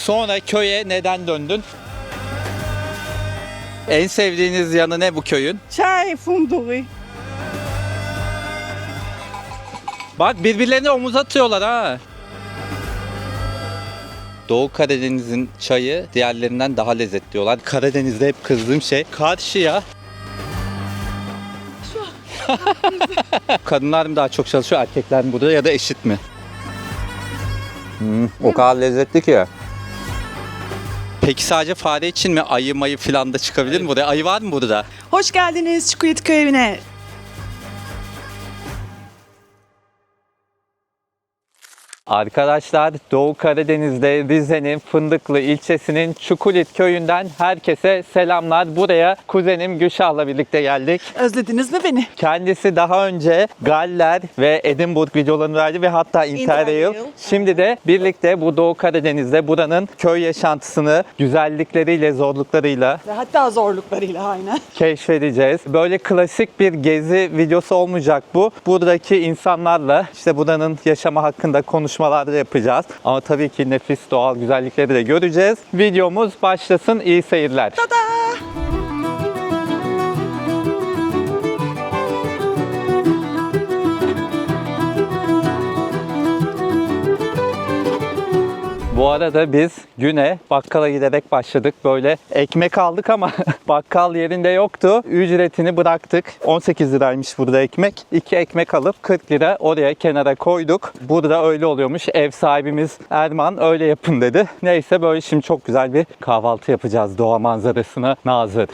Sonra köye neden döndün? En sevdiğiniz yanı ne bu köyün? Çay funduğu. Bak birbirlerine omuz atıyorlar ha. Doğu Karadeniz'in çayı diğerlerinden daha lezzetli diyorlar. Karadeniz'de hep kızdığım şey karşıya. Kadınlar mı daha çok çalışıyor, erkekler mi burada ya da eşit mi? O kadar lezzetli ki. Peki sadece fare için mi ayı mayı falan da çıkabilir mi buraya? Ayı var mı burada? Hoş geldiniz Çukurit Köy evine. Arkadaşlar Doğu Karadeniz'de Rize'nin Fındıklı ilçesinin Çukulit köyünden herkese selamlar. Buraya kuzenim Gülşah'la birlikte geldik. Özlediniz mi beni? Kendisi daha önce Galler ve Edinburgh videolarını verdi ve hatta Interrail. Interrail. Şimdi de birlikte bu Doğu Karadeniz'de buranın köy yaşantısını güzellikleriyle, zorluklarıyla Ve hatta zorluklarıyla aynen. keşfedeceğiz. Böyle klasik bir gezi videosu olmayacak bu. Buradaki insanlarla işte buranın yaşamı hakkında konuşmalar da yapacağız. Ama tabii ki nefis doğal güzellikleri de göreceğiz. Videomuz başlasın. İyi seyirler. Tada! Bu arada biz güne bakkala giderek başladık. Böyle ekmek aldık ama bakkal yerinde yoktu. Ücretini bıraktık. 18 liraymış burada ekmek. 2 ekmek alıp 40 lira oraya kenara koyduk. Burada öyle oluyormuş. Ev sahibimiz Erman öyle yapın dedi. Neyse böyle şimdi çok güzel bir kahvaltı yapacağız. Doğa manzarasına nazır.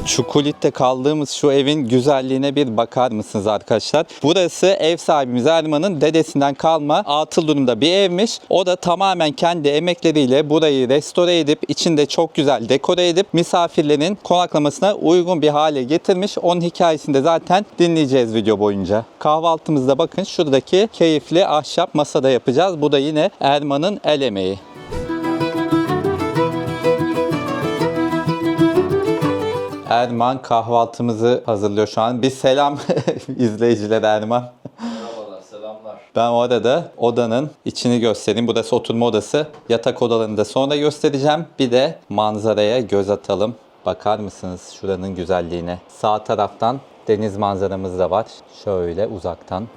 Çukulit'te kaldığımız şu evin güzelliğine bir bakar mısınız arkadaşlar? Burası ev sahibimiz Erman'ın dedesinden kalma atıl durumda bir evmiş. O da tamamen kendi emekleriyle burayı restore edip içinde çok güzel dekore edip misafirlerin konaklamasına uygun bir hale getirmiş. Onun hikayesini de zaten dinleyeceğiz video boyunca. Kahvaltımızda bakın şuradaki keyifli ahşap masada yapacağız. Bu da yine Erman'ın el emeği. Erman kahvaltımızı hazırlıyor şu an. Bir selam izleyicilere Erman. Merhabalar, selamlar. Ben o arada odanın içini göstereyim. Burası oturma odası. Yatak odalarını da sonra göstereceğim. Bir de manzaraya göz atalım. Bakar mısınız şuranın güzelliğine? Sağ taraftan deniz manzaramız da var. Şöyle uzaktan.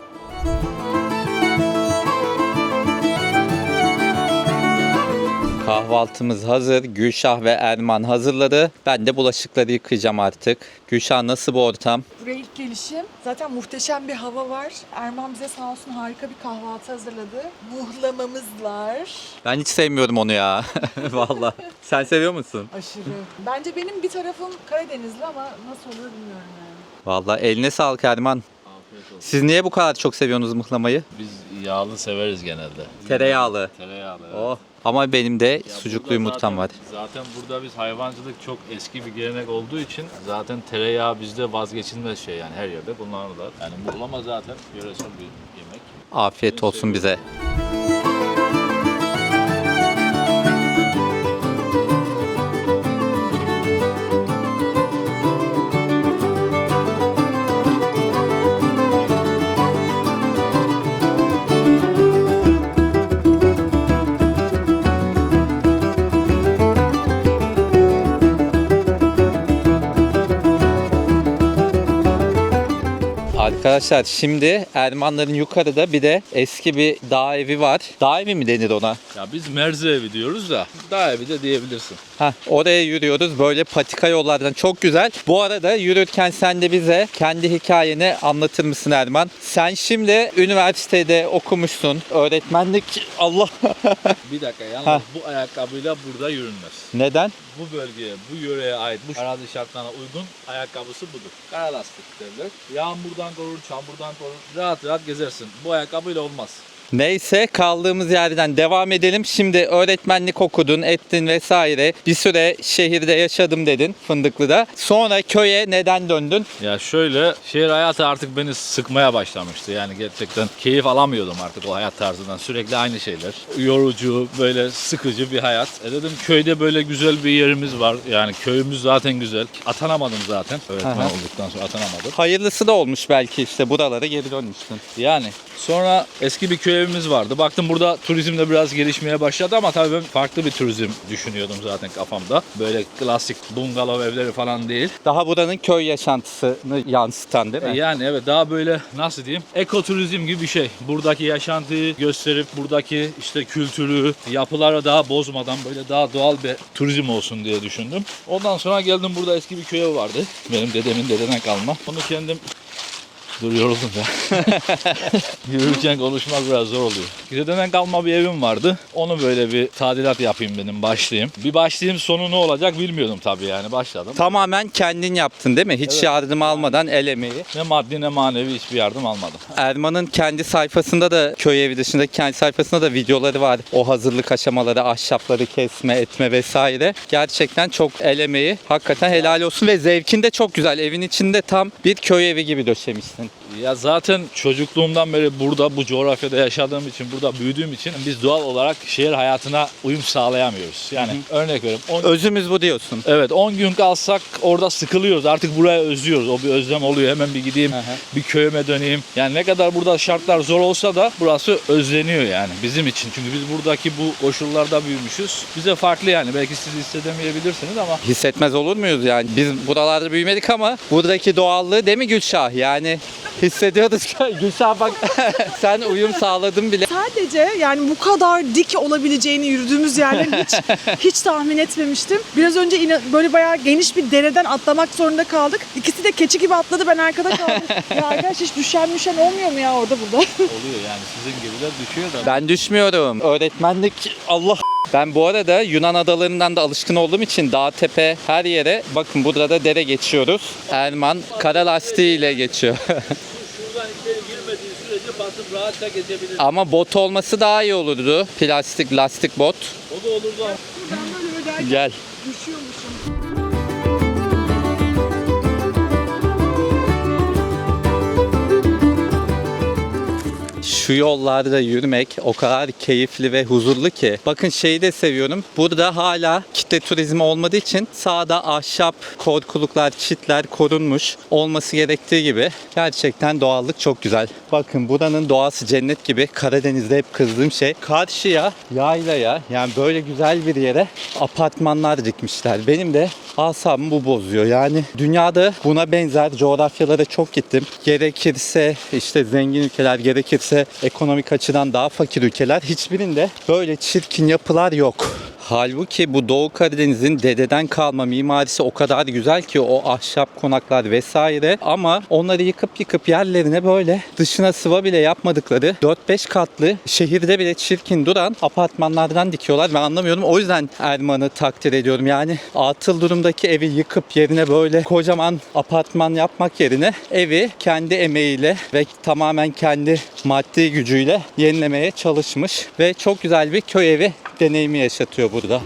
Kahvaltımız hazır. Gülşah ve Erman hazırladı. Ben de bulaşıkları yıkayacağım artık. Gülşah nasıl bu ortam? Buraya ilk gelişim. Zaten muhteşem bir hava var. Erman bize sağ olsun harika bir kahvaltı hazırladı. Muhlamamız var. Ben hiç sevmiyorum onu ya. Vallahi. Sen seviyor musun? Aşırı. Bence benim bir tarafım Karadenizli ama nasıl olur bilmiyorum yani. Vallahi eline sağlık Erman. Afiyet olsun. Siz niye bu kadar çok seviyorsunuz mıhlamayı? Biz yağlı severiz genelde. Tereyağlı. Tereyağlı. Evet. Oh. Ama benim de Ya sucuklu burada yumurtam var. Zaten burada biz hayvancılık çok eski bir gelenek olduğu için zaten tereyağı bizde vazgeçilmez şey yani her yerde kullanırlar. Yani muhlama zaten yöresel bir yemek. Afiyet olsun bize. Arkadaşlar şimdi Ermanların yukarıda bir de eski bir dağ evi var. Dağ evi mi denir ona? Ya biz merzi evi diyoruz da dağ evi de diyebilirsin. Oraya yürüyoruz böyle patika yollardan, çok güzel. Bu arada yürürken sen de bize kendi hikayeni anlatır mısın Erman? Sen şimdi üniversitede okumuşsun, öğretmenlik, Allah. Bir dakika yalnız bu ayakkabıyla burada yürünmez. Neden? Bu bölgeye, bu yöreye ait, bu arazi şartlarına uygun ayakkabısı budur. Kara lastik derler. Yağmurdan korur, çamurdan korur. Rahat rahat gezersin. Bu ayakkabıyla olmaz. Neyse kaldığımız yerden devam edelim. Şimdi öğretmenlik okudun, ettin vesaire. Bir süre şehirde yaşadım dedin Fındıklı'da. Sonra köye neden döndün? Ya şöyle, şehir hayatı artık beni sıkmaya başlamıştı. Yani gerçekten keyif alamıyordum artık o hayat tarzından. Sürekli aynı şeyler. Yorucu, böyle sıkıcı bir hayat. Dedim köyde böyle güzel bir yerimiz var. Yani köyümüz zaten güzel. Atanamadım zaten. Öğretmen Aha. olduktan sonra atanamadım. Hayırlısı da olmuş belki işte buralara geri dönmüşsün. Yani sonra eski bir köy evimiz vardı. Baktım burada turizm de biraz gelişmeye başladı ama tabii ben farklı bir turizm düşünüyordum zaten kafamda. Böyle klasik bungalov evleri falan değil. Daha buranın köy yaşantısını yansıtan değil mi? Yani evet, daha böyle nasıl diyeyim, ekoturizm gibi bir şey. Buradaki yaşantıyı gösterip buradaki işte kültürü, yapıları daha bozmadan böyle daha doğal bir turizm olsun diye düşündüm. Ondan sonra geldim, burada eski bir köy evi vardı. Benim dedemin dededen kalma. Onu kendim... Dur, yoruldum ya. Yürürken konuşmak biraz zor oluyor. Dededen kalma bir evim vardı. Onu böyle bir tadilat yapayım dedim, başlayayım. Bir başlayayım, sonu ne olacak bilmiyordum tabii, yani başladım. Tamamen kendin yaptın değil mi? Hiç Evet. yardım almadan el emeği. Ne maddi ne manevi hiçbir yardım almadım. Erman'ın kendi sayfasında da köy evi dışındaki kendi sayfasında da videoları var. O hazırlık aşamaları, ahşapları kesme, etme vesaire. Gerçekten çok el emeği. Hakikaten helal olsun ve zevkin de çok güzel. Evin içinde tam bir köy evi gibi döşemişsin. Ya zaten çocukluğumdan beri burada, bu coğrafyada yaşadığım için, burada büyüdüğüm için biz doğal olarak şehir hayatına uyum sağlayamıyoruz. Yani örnek veriyorum. Özümüz bu diyorsun. Evet, 10 gün kalsak orada sıkılıyoruz. Artık buraya özlüyoruz. O bir özlem oluyor. Hemen bir gideyim, bir köyüme döneyim. Yani ne kadar burada şartlar zor olsa da burası özleniyor yani bizim için. Çünkü biz buradaki bu koşullarda büyümüşüz. Bize farklı yani. Belki siz hissedemeyebilirsiniz ama Hissetmez olur muyuz yani? Biz buralarda büyümedik ama buradaki doğallığı değil mi Gülşah? Yani hissediyoruz. Gülşah bak sen uyum sağladın bile. Sadece yani bu kadar dik olabileceğini yürüdüğümüz yerleri hiç tahmin etmemiştim. Biraz önce böyle bayağı geniş bir dereden atlamak zorunda kaldık. İkisi de keçi gibi atladı, ben arkada kaldım. Ya arkadaş hiç düşen olmuyor mu ya orada burada? oluyor yani. Sizin gibiler düşüyor da. Ben düşmüyorum. Öğretmenlik Allah. Ben bu arada Yunan adalarından da alışkın olduğum için dağ, tepe, her yere bakın burada da dere geçiyoruz. Erman kara lastiğiyle geçiyor. Şuradan içeri girmediği sürece basıp rahatça geçebiliriz. Ama bot olması daha iyi olurdu. Plastik, lastik bot. O da olurdu ama. Ben böyle öderken Gel. düşüyormuşum. Şu yollarda yürümek o kadar keyifli ve huzurlu ki. Bakın şeyi de seviyorum. Burada hala kitle turizmi olmadığı için sağda ahşap korkuluklar, çitler korunmuş olması gerektiği gibi. Gerçekten doğallık çok güzel. Bakın buranın doğası cennet gibi. Karadeniz'de hep kızdığım şey. Karşıya, yaylaya, yani böyle güzel bir yere apartmanlar dikmişler. Benim de asabımı bu bozuyor. Yani dünyada buna benzer coğrafyalara çok gittim. Gerekirse işte zengin ülkeler, gerekirse ekonomik açıdan daha fakir ülkeler, hiçbirinde böyle çirkin yapılar yok. Halbuki bu Doğu Karadeniz'in dededen kalma mimarisi o kadar güzel ki, o ahşap konaklar vesaire, ama onları yıkıp yerlerine böyle dışına sıva bile yapmadıkları 4-5 katlı şehirde bile çirkin duran apartmanlardan dikiyorlar ve anlamıyorum. O yüzden Erman'ı takdir ediyorum. Yani atıl durumdaki evi yıkıp yerine böyle kocaman apartman yapmak yerine evi kendi emeğiyle ve tamamen kendi maddi gücüyle yenilemeye çalışmış ve çok güzel bir köy evi deneyimi yaşatıyor burada.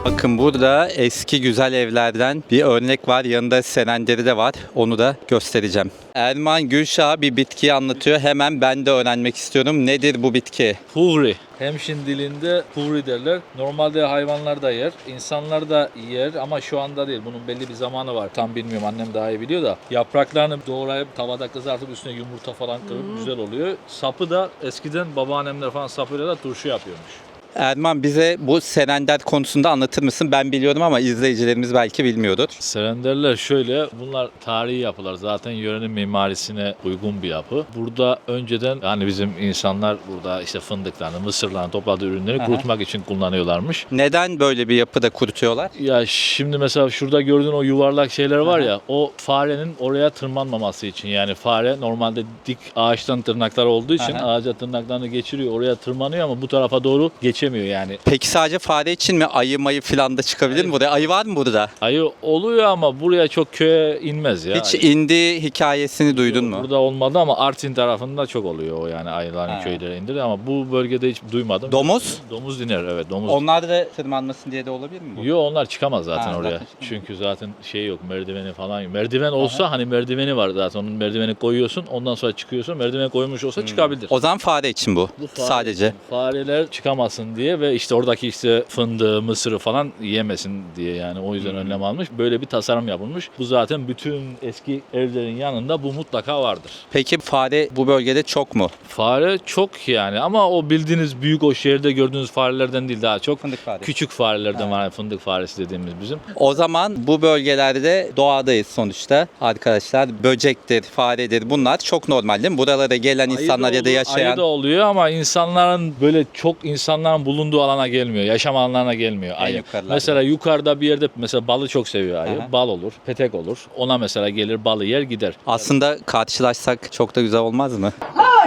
Bakın burada eski güzel evlerden bir örnek var. Yanında serenderi de var. Onu da göstereceğim. Erman Gülşah bir bitkiyi anlatıyor. Hemen ben de öğrenmek istiyorum. Nedir bu bitki? Pugri. Hemşin dilinde pugri derler. Normalde hayvanlar da yer, insanlar da yer ama şu anda değil. Bunun belli bir zamanı var. Tam bilmiyorum, annem daha iyi biliyor da. Yapraklarını doğrayıp tavada kızartıp üstüne yumurta falan kırıp güzel oluyor. Sapı da eskiden babaannemler falan sapıyla da turşu yapıyormuş. Erman bize bu serender konusunda anlatır mısın? Ben biliyorum ama izleyicilerimiz belki bilmiyordur. Serenderler şöyle, bunlar tarihi yapılar. Zaten yörenin mimarisine uygun bir yapı. Burada önceden hani bizim insanlar burada işte fındıklarını, mısırlarını topladığı ürünleri kurutmak için kullanıyorlarmış. Neden böyle bir yapıda kurutuyorlar? Ya şimdi mesela şurada gördüğün o yuvarlak şeyler var ya, o farenin oraya tırmanmaması için. Yani fare normalde dik ağaçtan tırnaklar olduğu için ağaca tırnaklarını geçiriyor, oraya tırmanıyor ama bu tarafa doğru geçemiyor. yetişemiyor yani. Peki sadece fare için mi? Ayı mayı falan da çıkabilir mi buraya? Ayı var mı burada? Ayı oluyor ama buraya çok köye inmez ya. Hiç indiği hikayesini duydun mu? Burada olmadı ama Artvin tarafında çok oluyor o yani ayıların Ha. köylere indiriyor ama bu bölgede hiç duymadım. Domuz? Domuz diner evet domuz. Onlar da tırmanmasın diye de olabilir mi bu? Yo onlar çıkamaz zaten Ha, oraya. zaten Çünkü zaten şey yok merdiveni falan yok. Merdiven olsa hani merdiveni var zaten onun merdiveni koyuyorsun ondan sonra çıkıyorsun. Merdiven koymuş olsa çıkabilir. O zaman fare için bu. Bu fare Sadece. için, fareler çıkamasın diye ve işte oradaki işte fındığı, mısırı falan yemesin diye yani o yüzden önlem almış. Böyle bir tasarım yapılmış. Bu zaten bütün eski evlerin yanında bu mutlaka vardır. Peki fare bu bölgede çok mu? Fare çok yani ama o bildiğiniz büyük o şehirde gördüğünüz farelerden değil daha çok Fındık faresi. küçük farelerden var. Fındık faresi dediğimiz bizim. O zaman bu bölgelerde doğadayız sonuçta arkadaşlar. Böcektir, faredir bunlar çok normal değil mi? Buralara gelen insanlar ya da yaşayan. Ayı da oluyor ama insanların böyle çok insanların bulunduğu alana gelmiyor. Yaşam alanlarına gelmiyor ayı. yukarılarda. Mesela yukarıda bir yerde mesela balı çok seviyor ayı. Aha. Bal olur, petek olur. Ona mesela gelir balı yer gider. Aslında karşılaşsak çok da güzel olmaz mı?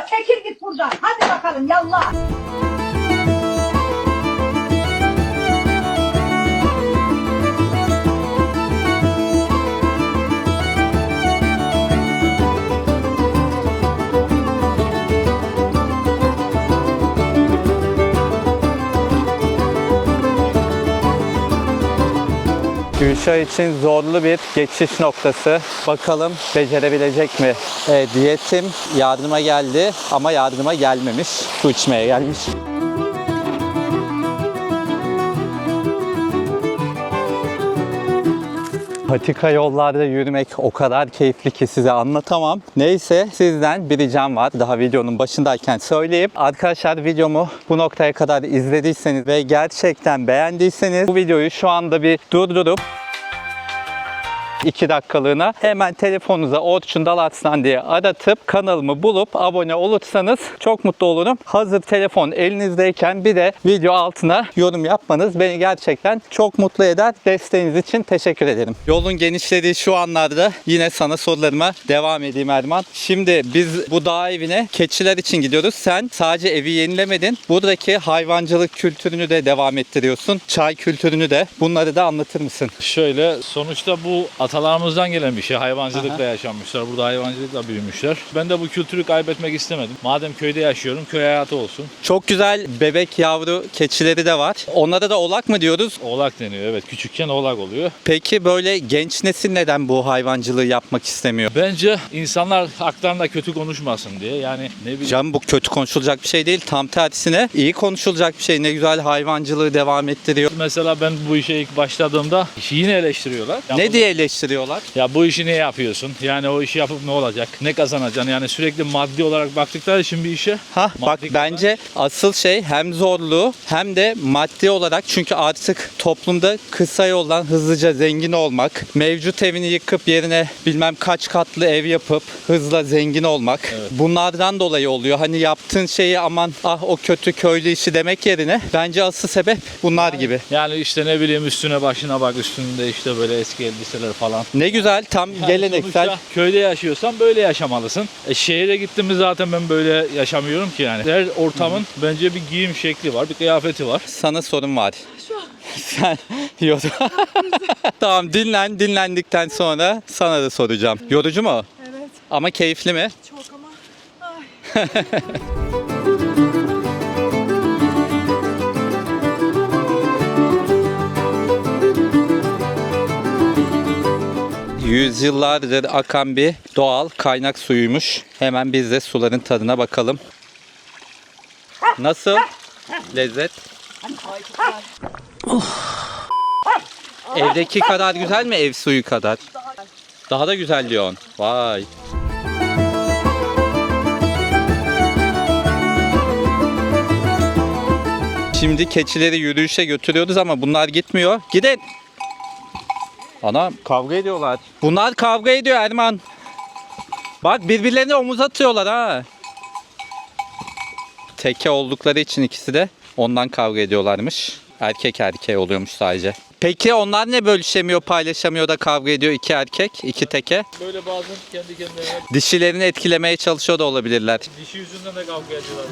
Çekil git buradan. Hadi bakalım yallah. Gülşah için zorlu bir geçiş noktası. Bakalım becerebilecek mi? Diyetim yardıma geldi ama yardıma gelmemiş. Su içmeye gelmiş. Patika yollarda yürümek o kadar keyifli ki size anlatamam. Neyse sizden bir ricam var. Daha videonun başındayken söyleyeyim. Arkadaşlar videomu bu noktaya kadar izlediyseniz ve gerçekten beğendiyseniz bu videoyu şu anda bir durdurup 2 dakikalığına hemen telefonunuza Orçun Dalatslan diye aratıp kanalımı bulup abone olursanız çok mutlu olurum. Hazır telefon elinizdeyken bir de video altına yorum yapmanız beni gerçekten çok mutlu eder. Desteğiniz için teşekkür ederim. Yolun genişlediği şu anlarda yine sana sorularıma devam edeyim Erman. Şimdi biz bu dağ evine keçiler için gidiyoruz. Sen sadece evi yenilemedin. Buradaki hayvancılık kültürünü de devam ettiriyorsun. Çay kültürünü de. Bunları da anlatır mısın? Şöyle sonuçta bu atalarımızdan gelen bir şey. Hayvancılıkla yaşanmışlar. Burada hayvancılıkla büyümüşler. Ben de bu kültürü kaybetmek istemedim. Madem köyde yaşıyorum, köy hayatı olsun. Çok güzel bebek yavru keçileri de var. Onlara da oğlak mı diyoruz? Oğlak deniyor. Evet, küçükken oğlak oluyor. Peki böyle genç nesil neden bu hayvancılığı yapmak istemiyor? Bence insanlar haklarında kötü konuşmasın diye. Yani ne bileyim. Canım bu kötü konuşulacak bir şey değil. Tam tersine iyi konuşulacak bir şey. Ne güzel hayvancılığı devam ettiriyor. Mesela ben bu işe ilk başladığımda yine eleştiriyorlar. Ya Ne bu- diye eleştiriyorlar? Ya bu işi ne yapıyorsun? Yani o işi yapıp ne olacak? Ne kazanacaksın? Yani sürekli maddi olarak baktıkları için bir işe. Bak Maddi bence asıl şey hem zorluğu hem de maddi olarak çünkü artık toplumda kısa yoldan hızlıca zengin olmak, mevcut evini yıkıp yerine bilmem kaç katlı ev yapıp hızla zengin olmak bunlardan dolayı oluyor. Hani yaptığın şeyi aman ah o kötü köylü işi demek yerine bence asıl sebep bunlar gibi. Yani işte ne bileyim üstüne başına bak üstünde işte böyle eski elbiseler falan. Ne güzel tam Yani geleneksel. sonuçta köyde yaşıyorsan böyle yaşamalısın. Şehire gittiğimiz zaten ben böyle yaşamıyorum ki yani. Her ortamın bence bir giyim şekli var, bir kıyafeti var. Sana sorum var. Sen yok. Tamam dinlendikten sonra sana da soracağım. Yorucu mu? Evet, Ama keyifli mi? çok ama. Ay. Yüzyıllardır akan bir doğal kaynak suyuymuş. Hemen biz de suların tadına bakalım. Nasıl? Lezzet. Evdeki kadar güzel mi ev suyu kadar? Daha da güzel diyorsun. Vay. Şimdi keçileri yürüyüşe götürüyoruz ama bunlar gitmiyor. Gidin. Ana kavga ediyorlar. Bunlar kavga ediyor Erman. Bak birbirlerine omuz atıyorlar ha. Teke oldukları için ikisi de ondan kavga ediyorlarmış. Erkek erkeğe oluyormuş sadece. Peki onlar ne bölüşemiyor, paylaşamıyor da kavga ediyor iki erkek, iki teke? Böyle bazen kendi kendilerine Dişilerini etkilemeye çalışıyor da olabilirler. dişi yüzünden de kavga ediyorlar.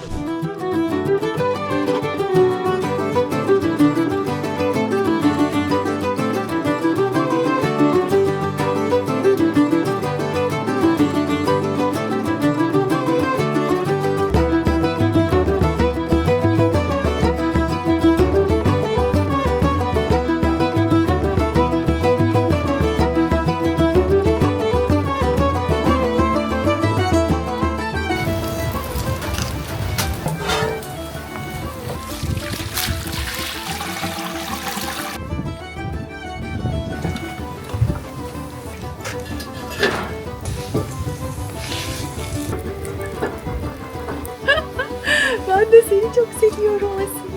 çok seviyorum Asil'i.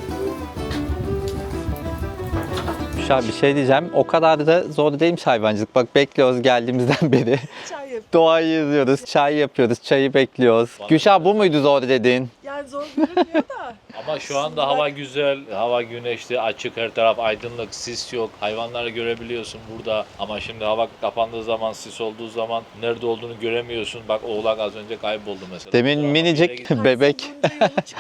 Gülşah bir şey diyeceğim. O kadar da zor değilmiş hayvancılık. Bak bekliyoruz geldiğimizden beri. Çay yap. Doğayı izliyoruz, çay yapıyoruz, çayı bekliyoruz. Gülşah bu muydu zor dediğin? Yani zor görünmüyor da. Ama şu anda hava güzel, hava güneşli, açık, her taraf aydınlık, sis yok. Hayvanları görebiliyorsun burada. Ama şimdi hava kapandığı zaman, sis olduğu zaman nerede olduğunu göremiyorsun. Bak oğlak az önce kayboldu mesela. Demin Ama minicik yere bebek.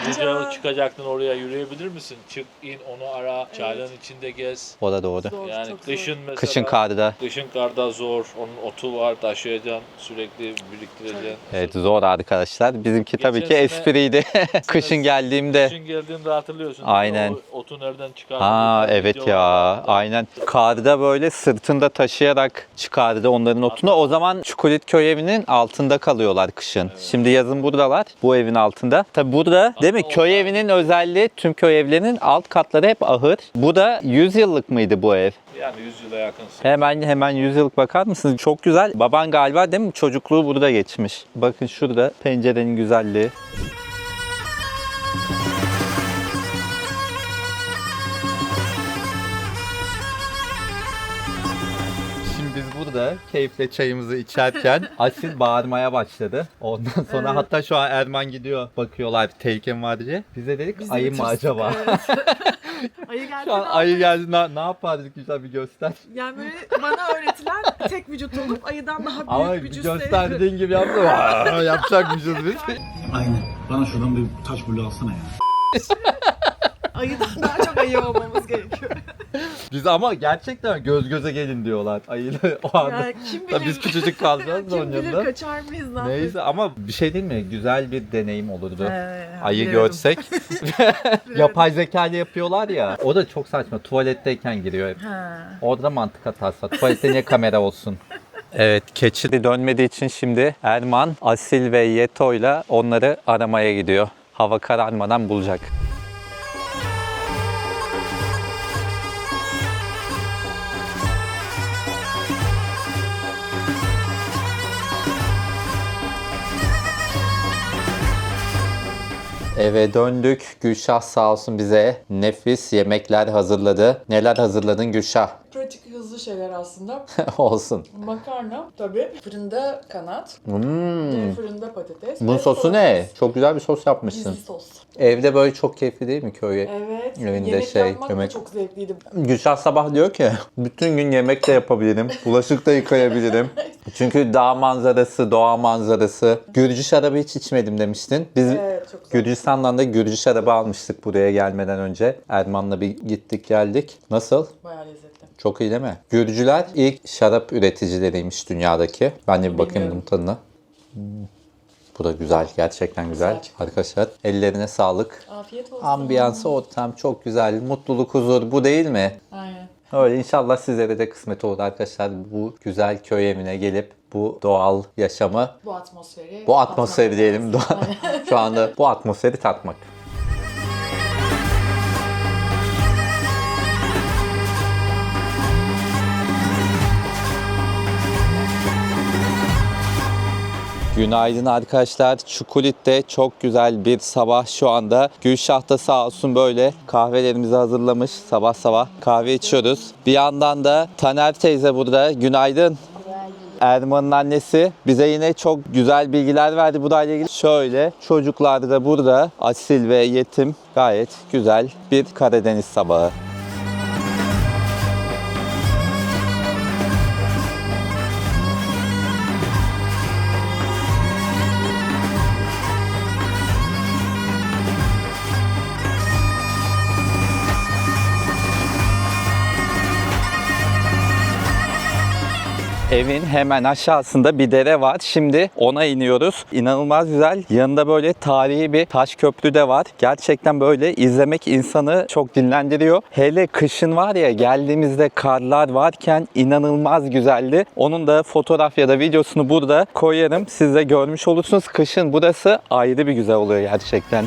Gece çıkacaktın oraya, yürüyebilir misin? Çık, in, onu ara, çayların içinde gez. O da doğru. Zor, Yani çok kışın mesela. Kışın karda. Kışın karda zor. Onun otu var, taşıyacaksın, sürekli biriktireceksin. Evet zor arkadaşlar. Bizimki tabii ki Geçen sene- espriydi. Kışın geldiğimde. Kışın geldiğinde hatırlıyorsun. değil mi? Aynen. O otu nereden çıkardın? Aa Bir tane evet video ya var. aynen. Karda böyle sırtında taşıyarak çıkardı onların otunu. O zaman Çukulit köy evinin altında kalıyorlar kışın. Şimdi yazın buradalar. Bu evin altında. Tabi burada değil mi? Ama Köy evinin özelliği tüm köy evlerinin alt katları hep ahır. Bu da 100 yıllık mıydı bu ev? Yani 100 yıla yakınsın. Hemen 100 yıllık bakar mısınız? Çok güzel. Baban galiba değil mi? Çocukluğu burada geçmiş. Bakın şurada pencerenin güzelliği. Şimdi biz burada keyifle çayımızı içerken Asil bağırmaya başladı. Ondan sonra hatta şu an Erman gidiyor. Bakıyorlar tehlike mi var diye. Bize dedik Biz de ayı mı tırstık, acaba? Ayı geldi. Şu an ayı geldi ne yapardık güzel bir göster. Yani böyle bana öğretilen tek vücut olup ayıdan daha büyük Ama bir cüsse. gösterdiğin gibi yaptı. Yapacakmışız biz. Aynen. Bana şuradan bir taş bulu alsana ya. Ayıdan daha çok ayı olmamız gerekiyor. Biz ama gerçekten göz göze gelin diyorlar. Ayıyla o anda. Yani kim Tabii bilir, biz küçücük kalacağız da onun kim bilir yanında. kaçar mıyız lan? Neyse ama bir şey değil mi? Güzel bir deneyim olurdu. Ayı biliyorum. görsek. Yapay zeka ile yapıyorlar ya. O da çok saçma. Tuvaletteyken giriyor hep. Ha. Orada mantık hatası. Tuvalette niye kamera olsun? Evet, keçi dönmediği için şimdi Erman, Asil ve Yeto'yla onları aramaya gidiyor. Hava kararmadan bulacak. Eve döndük. Gülşah sağ olsun bize nefis yemekler hazırladı. Neler hazırladın Gülşah? Pratik hızlı şeyler aslında. Olsun. Makarna tabii. Fırında kanat. Fırında patates. Bunun ve sosu ne? Çok güzel bir sos yapmışsın. Gizli sos. Evde böyle çok keyifli değil mi köye? Evet. Evinde yemek şey, yapmak yemek- da çok zevkliydi. Gülşah sabah diyor ki bütün gün yemek de yapabilirim, bulaşık da yıkayabilirim. Çünkü dağ manzarası, doğa manzarası. Gürcü şarabı hiç içmedim demiştin. Biz Evet, çok güzel. Gürcistan'dan da Gürcü şarabı almıştık buraya gelmeden önce. Erman'la bir gittik geldik. Nasıl? Bayağı lezzetli. Çok iyi değil mi? Gürcüler ilk şarap üreticileriymiş dünyadaki. Ben de bir bakayım bunun Bilmiyorum. tadına. Bu da güzel, gerçekten güzel. Güzel çıktı. Arkadaşlar ellerine sağlık. Afiyet olsun. Ambiyansı, ortam çok güzel. Mutluluk, huzur. Bu değil mi? Aynen. Öyle inşallah sizlere de kısmet olur arkadaşlar. Bu güzel köy evine gelip bu doğal yaşamı, Bu atmosferi. bu atmosferi diyelim. Şu anda bu atmosferi tatmak. Günaydın arkadaşlar. Çukulit'te çok güzel bir sabah şu anda. Gülşah da sağ olsun böyle kahvelerimizi hazırlamış. Sabah sabah kahve içiyoruz. Bir yandan da Taner teyze burada. Günaydın. Erman'ın annesi bize yine çok güzel bilgiler verdi bu da ile ilgili. Şöyle çocuklar da burada Asil ve Yetim gayet güzel bir Karadeniz sabahı. Evin hemen aşağısında bir dere var. Şimdi ona iniyoruz. İnanılmaz güzel. Yanında böyle tarihi bir taş köprü de var. Gerçekten böyle izlemek insanı çok dinlendiriyor. Hele kışın var ya geldiğimizde karlar varken inanılmaz güzeldi. Onun da fotoğraf ya da videosunu burada koyarım. Siz de görmüş olursunuz. Kışın burası ayrı bir güzel oluyor gerçekten.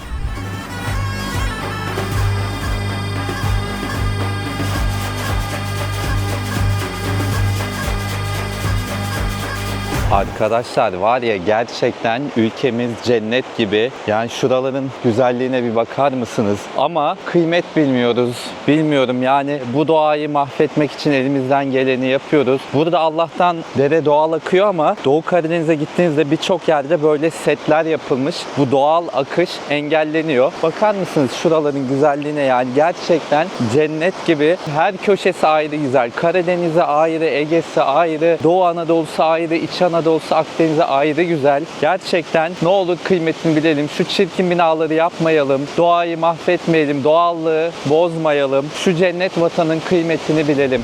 Arkadaşlar var ya, gerçekten ülkemiz cennet gibi. Yani şuraların güzelliğine bir bakar mısınız? Ama kıymet bilmiyoruz. Bilmiyorum yani, bu doğayı mahvetmek için elimizden geleni yapıyoruz. Burada Allah'tan dere doğal akıyor ama Doğu Karadeniz'e gittiğinizde birçok yerde böyle setler yapılmış. Bu doğal akış engelleniyor. Bakar mısınız şuraların güzelliğine, yani gerçekten cennet gibi. Her köşesi ayrı güzel. Karadeniz'e ayrı, Ege'si ayrı, Doğu Anadolu'su ayrı, İç Anadolu'su, Akdeniz'e ayrı güzel. Gerçekten ne olur kıymetini bilelim. Şu çirkin binaları yapmayalım. Doğayı mahvetmeyelim. Doğallığı bozmayalım. Şu cennet vatanın kıymetini bilelim.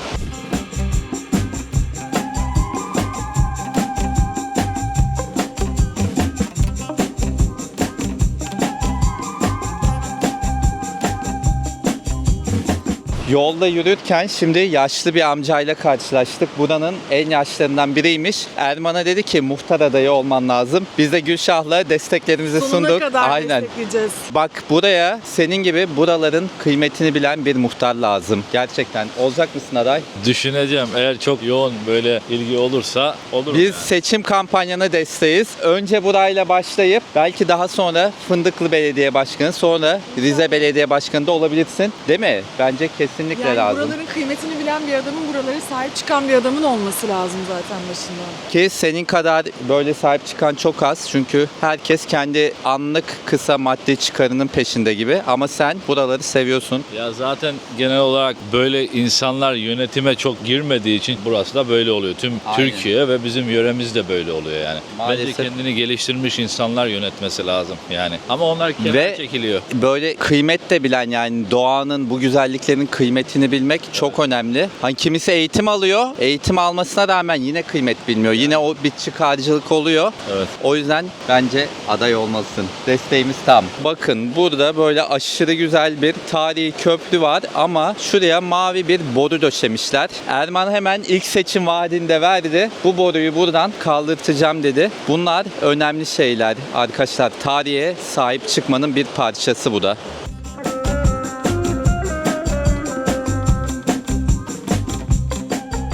Yolda yürürken şimdi yaşlı bir amcayla karşılaştık. Buranın en yaşlarından biriymiş. Erman'a dedi ki muhtar adayı olman lazım. Biz de Gülşah'la desteklerimizi Sonuna sunduk. kadar Aynen. destekleyeceğiz. Bak, buraya senin gibi buraların kıymetini bilen bir muhtar lazım. Gerçekten. Olacak mısın aday? Düşüneceğim. Eğer çok yoğun böyle ilgi olursa olur. Biz seçim kampanyana desteğiz. Önce burayla başlayıp belki daha sonra Fındıklı Belediye Başkanı, sonra Rize Belediye Başkanı da olabilirsin. Değil mi? Bence kesinlikle Yani lazım. buraların kıymetini bilen bir adamın, buralara sahip çıkan bir adamın olması lazım zaten başında. Ki senin kadar böyle sahip çıkan çok az. Çünkü herkes kendi anlık kısa maddi çıkarının peşinde gibi. Ama sen buraları seviyorsun. Ya zaten genel olarak böyle insanlar yönetime çok girmediği için burası da böyle oluyor. Tüm Aynen. Türkiye ve bizim yöremiz de böyle oluyor yani. Maalesef. Bence kendini geliştirmiş insanlar yönetmesi lazım yani. Ama onlar kenara Ve çekiliyor. böyle kıymet de bilen, yani doğanın bu güzelliklerin kıymetini bilmek çok önemli. Hani kimisi eğitim alıyor. Eğitim almasına rağmen yine kıymet bilmiyor. Yine o bir çıkarcılık oluyor. Evet. O yüzden bence aday olmalısın. Desteğimiz tam. Bakın burada böyle aşırı güzel bir tarihi köprü var ama şuraya mavi bir boru döşemişler. Erman hemen ilk seçim vaadinde verdi. Bu boruyu buradan kaldırtacağım dedi. Bunlar önemli şeyler arkadaşlar. Tarihe sahip çıkmanın bir parçası bu da.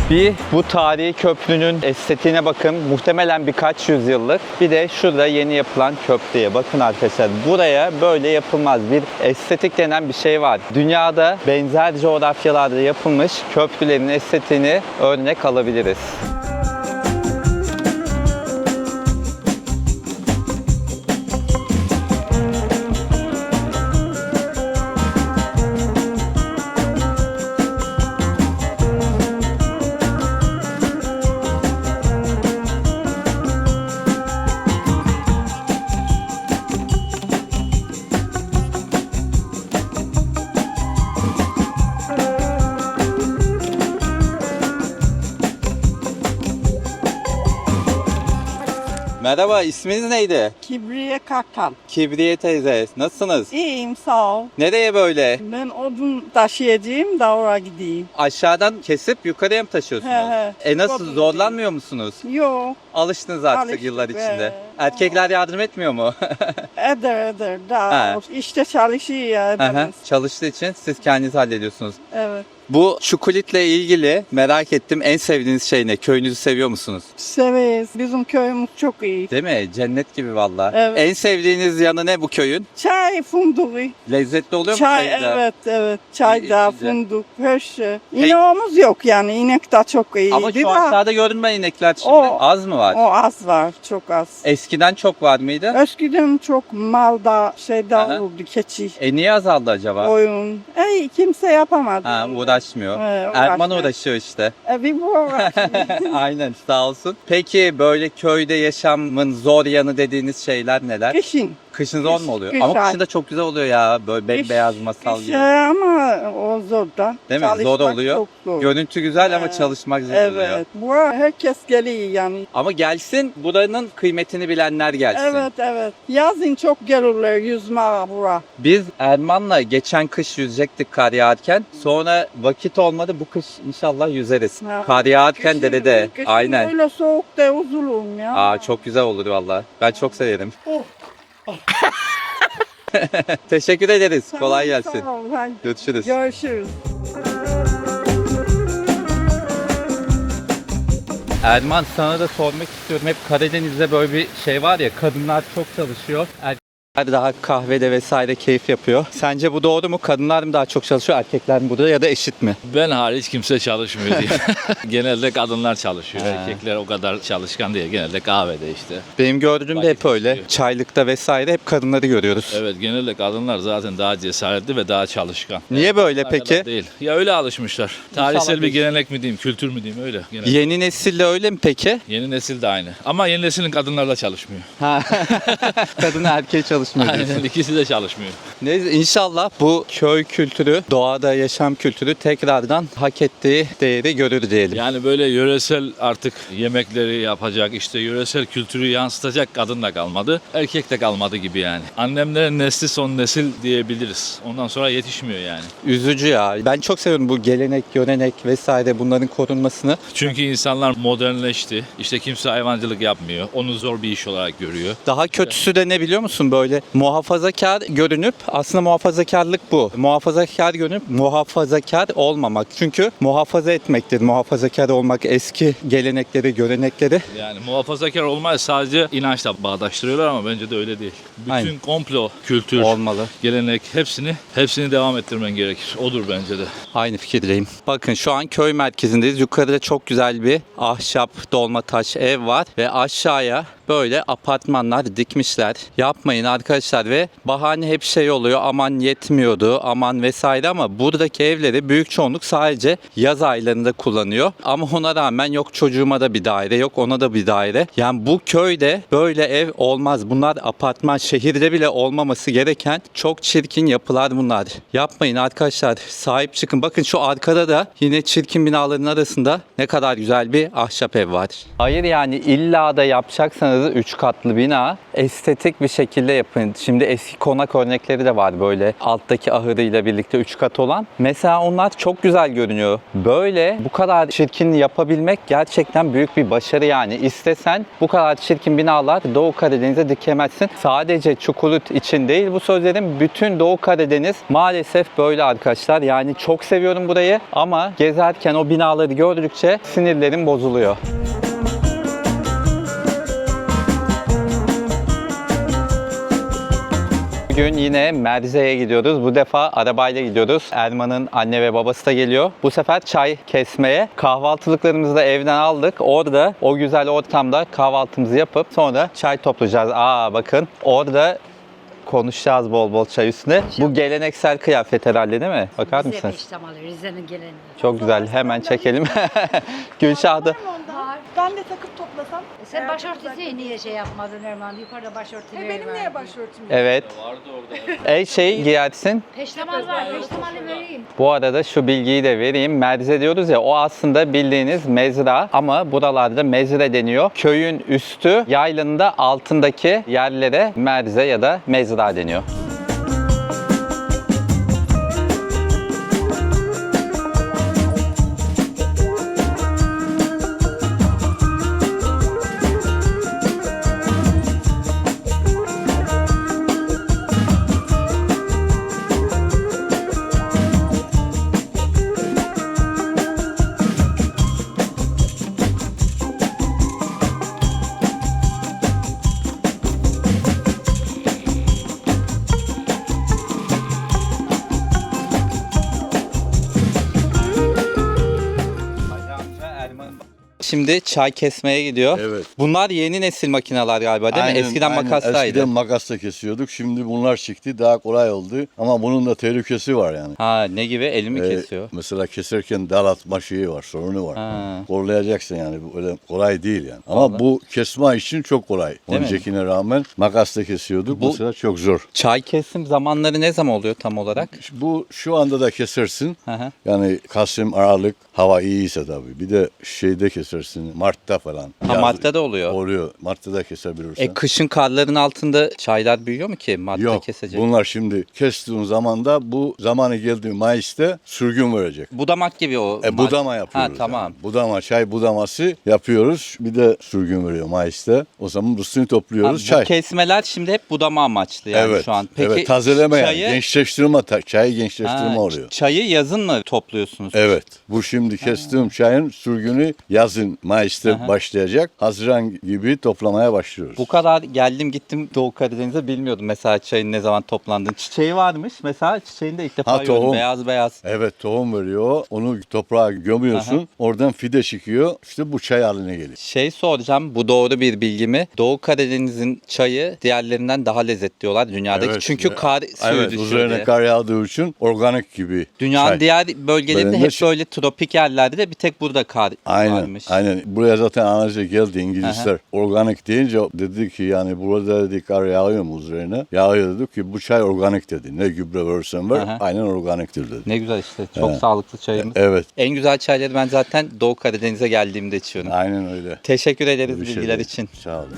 Bir bu tarihi köprünün estetiğine bakın. Muhtemelen birkaç yüzyıllık. Bir de şurada yeni yapılan köprüye bakın arkadaşlar. Buraya böyle yapılmaz. Bir estetik denen bir şey var. Dünyada benzer coğrafyalarda yapılmış köprülerin estetiğini örnek alabiliriz. Merhaba, isminiz neydi? Kibriye Kakal. Kibriye teyze, nasılsınız? İyiyim sağ ol. Nereye böyle? Ben odun taşıyacağım da oraya gideyim. Aşağıdan kesip yukarıya mı taşıyorsunuz? He. Nasıl, Odun zorlanmıyor musunuz? Yo, Alıştınız artık Alıştık yıllar be. içinde. Erkekler yardım etmiyor mu? eder daha. He. İşte çalışıyor ya Aha, edemez. çalıştığı için siz kendiniz hallediyorsunuz. Evet. Bu çukulitle ilgili merak ettim. En sevdiğiniz şey ne? Köyünüzü seviyor musunuz? Severiz. Bizim köyümüz çok iyi. Değil mi? Cennet gibi valla. Evet. En sevdiğiniz yanı ne bu köyün? Çay, fındığı. Lezzetli oluyor mu? Çay çayı da? evet. Çay da, İçince. fındık, her şey. İneğimiz yok yani. İnek de çok iyi. Ama şu aşağıda gördüm ben inekler şimdi. O- Az mı var? O az var, çok az. Eskiden çok var mıydı? Eskiden çok malda şeyde Aha. olurdu, keçi. Niye azaldı acaba? Oyun. Kimse yapamadı. Ha, uğraşmıyor. Evet, Erman uğraşmıyor. uğraşıyor işte. Bir bu uğraşıyor. Aynen, sağ olsun. Peki böyle köyde yaşamın zor yanı dediğiniz şeyler neler? Kışın. Kışın zor mu oluyor? Kış Ama ay. kışın da çok güzel oluyor ya. Böyle bembeyaz masal Kış gibi. ama o zor da. Değil mi? Zor Çalışmak oluyor. Çok zor. Görüntü güzel ama Evet. çalışmak zor oluyor. Evet. Bu herkes geliyor yani. Ama gelsin, buranın kıymetini bilenler gelsin. Evet. Yazın çok gelirler yüzmeye bura. Biz Erman'la geçen kış yüzecektik kar yağarken. Sonra vakit olmadı, bu kış inşallah yüzeriz. Ha. Kar yağarken derede. Kışın Aynen. öyle soğukta üzülürüm ya. Aa, çok güzel olur valla. Ben çok severim. Teşekkür ederiz. Tamam, Kolay gelsin. Sağ ol. Hadi. Görüşürüz. Görüşürüz. Erman, sana da sormak istiyorum. Hep Karadeniz'de böyle bir şey var ya, kadınlar çok çalışıyor. Erkekler daha kahvede vesaire keyif yapıyor. Sence bu doğru mu? Kadınlar mı daha çok çalışıyor, erkekler mi burada, ya da eşit mi? Ben hariç kimse çalışmıyor diye. Genelde kadınlar çalışıyor. Erkekler o kadar çalışkan değil. Genelde kahvede işte. Benim gördüğümde Vakit hep öyle. geçiriyor. Çaylıkta vesaire hep kadınları görüyoruz. Evet, genelde kadınlar zaten daha cesaretli ve daha çalışkan. Niye böyle Kadınlar peki? Değil. Ya öyle alışmışlar. Tarihsel bir değişir. gelenek mi diyeyim, kültür mü diyeyim, öyle. Genelde. Yeni nesille öyle mi peki? Yeni nesil de aynı. Ama yeni neslin kadınlarla çalışmıyor. Ha. Kadın erkeği çalışmıyor diyorsun. Aynen, ikisi de çalışmıyor. Neyse, inşallah bu köy kültürü, doğada yaşam kültürü tekrardan hak ettiği değeri görür diyelim. Yani böyle yöresel artık yemekleri yapacak, işte yöresel kültürü yansıtacak kadın da kalmadı. Erkek de kalmadı gibi yani. Annemlerin nesli son nesil diyebiliriz. Ondan sonra yetişmiyor yani. Üzücü ya. Ben çok seviyorum bu gelenek, görenek vesaire, bunların korunmasını. Çünkü insanlar modernleşti. İşte kimse hayvancılık yapmıyor. Onu zor bir iş olarak görüyor. Daha kötüsü de ne biliyor musun? Böyle muhafazakar görünüp, aslında muhafazakarlık bu. Muhafazakar görünüp muhafazakar olmamak. Çünkü muhafaza etmektir. Muhafazakar olmak, eski gelenekleri, görenekleri. Yani muhafazakar olmayı sadece inançla bağdaştırıyorlar ama bence de öyle değil. Bütün Aynen. komplo, kültür, Olmalı. gelenek hepsini devam ettirmen gerekir. Odur bence de. Aynı fikirdeyim. Bakın şu an köy merkezindeyiz. Yukarıda çok güzel bir ahşap dolma taş ev var ve aşağıya böyle apartmanlar dikmişler. Yapmayın arkadaşlar, ve bahane hep şey oluyor, aman yetmiyordu, aman vesaire, ama buradaki evleri büyük çoğunluk sadece yaz aylarında kullanıyor. Ama ona rağmen yok çocuğuma da bir daire, yok ona da bir daire. Yani bu köyde böyle ev olmaz. Bunlar apartman, şehirde bile olmaması gereken çok çirkin yapılar bunlar. Yapmayın arkadaşlar, sahip çıkın. Bakın şu arkada da yine çirkin binaların arasında ne kadar güzel bir ahşap ev var. Hayır, yani illa da yapacaksanız 3 katlı bina estetik bir şekilde yapın. Şimdi eski konak örnekleri de var böyle alttaki ahırıyla birlikte 3 kat olan. Mesela onlar çok güzel görünüyor. Böyle bu kadar çirkin yapabilmek gerçekten büyük bir başarı yani. İstesen bu kadar çirkin binalar Doğu Karadeniz'e dikemezsin. Sadece Çukurut için değil bu sözlerim, bütün Doğu Karadeniz maalesef böyle arkadaşlar. Yani çok seviyorum burayı ama gezerken o binaları gördükçe sinirlerim bozuluyor. Bugün yine Merze'ye gidiyoruz. Bu defa arabayla gidiyoruz. Erman'ın anne ve babası da geliyor. Bu sefer çay kesmeye. Kahvaltılıklarımızı da evden aldık. Orada o güzel ortamda kahvaltımızı yapıp sonra çay toplayacağız. Bakın orada konuşacağız bol bol çay üstüne. Bu geleneksel kıyafet herhalde değil mi? Bakar Rize mısınız? peştemalı, Rize'nin geleneği. Çok güzel. Hemen çekelim. Gülşah'da. Var. Ben de takıp toplasam. Sen başörtüsü niye şey yapmadın Erman? Yukarıda başörtüleri Benim var. niye başörtüm yok? Evet. Vardı orada. Şey giyersin. Peştemal var, peştemalı vereyim. Bu arada şu bilgiyi de vereyim. Merze diyoruz ya, o aslında bildiğiniz mezra ama buralarda mezre deniyor. Köyün üstü, yaylanın da altındaki yerlere merze ya da mezra deniyor. Şimdi çay kesmeye gidiyor. Evet. Bunlar yeni nesil makineler galiba değil mi? Eskiden makaslaydı. Eskiden makasla kesiyorduk. Şimdi bunlar çıktı. Daha kolay oldu. Ama bunun da tehlikesi var yani. Ha, ne gibi? Elimi kesiyor. Mesela keserken dal atma şeyi var, sorunu var. Ha. Korlayacaksın yani. Bu öyle kolay değil yani. Ama bu kesme için çok kolay. Değil mi? Öncekine rağmen makasla kesiyorduk. Bu- Mesela çok zor. Çay kesim zamanları ne zaman oluyor tam olarak? Bu şu anda da kesersin. Hı hı. Yani Kasım, Aralık hava iyiyse tabii. Bir de şeyde kesersin. Mart'ta falan. Ha, Yaz- Mart'ta da oluyor. Oluyor. Mart'ta da kesebilirsin. Kışın karların altında çaylar büyüyor mu ki Mart'ta Yok. kesecek? Bunlar şimdi kestiğin zaman da bu zamanı geldi Mayıs'ta sürgün verecek. Budamak gibi o. Budama yapıyoruz. Ha, tamam. Yani. Budama, çay budaması yapıyoruz. Bir de sürgün veriyor Mayıs'ta. O zaman rüstünü Ha, topluyoruz. bu çay. kesmeler şimdi hep budama amaçlı yani Evet. şu an. Peki evet. Tazeleme yani. çayı, Gençleştirme, çayı gençleştirme Ha, oluyor. çayı yazın mı topluyorsunuz? Evet. Bu şimdi kestiğim çayın sürgünü yazın için Mayıs'ta başlayacak. Haziran gibi toplamaya başlıyoruz. Bu kadar geldim gittim Doğu Karadeniz'e bilmiyordum mesela çayın ne zaman toplandığını. Çiçeği varmış mesela çiçeğini de ilk defa gördüm. tohum. Beyaz beyaz. Evet, tohum veriyor. Onu toprağa gömüyorsun. Oradan fide çıkıyor. İşte bu çay haline geliyor. Şey soracağım, bu doğru bir bilgi mi? Doğu Karadeniz'in çayı diğerlerinden daha lezzetli diyorlar dünyadaki. Evet, çünkü kar suyu evet, düşüyor üzerine diye. kar yağdığı için organik gibi. Dünyanın çay. diğer bölgelerinde Böyle hep böyle tropik yerlerde de bir tek burada kar Aynen, varmış. aynen. Buraya zaten analize geldi İngilizler. Organik deyince dedi ki yani burada dedi kar yağıyor mu üzerine? Yağıyor dedi ki bu çay organik dedi. Ne gübre verirsen ver aynen organiktir dedi. Ne güzel işte. Çok sağlıklı çayımız. Evet. En güzel çayları ben zaten Doğu Karadeniz'e geldiğimde içiyorum. Aynen öyle. Teşekkür ederiz Bir şey bilgiler değil. için. Sağ olun.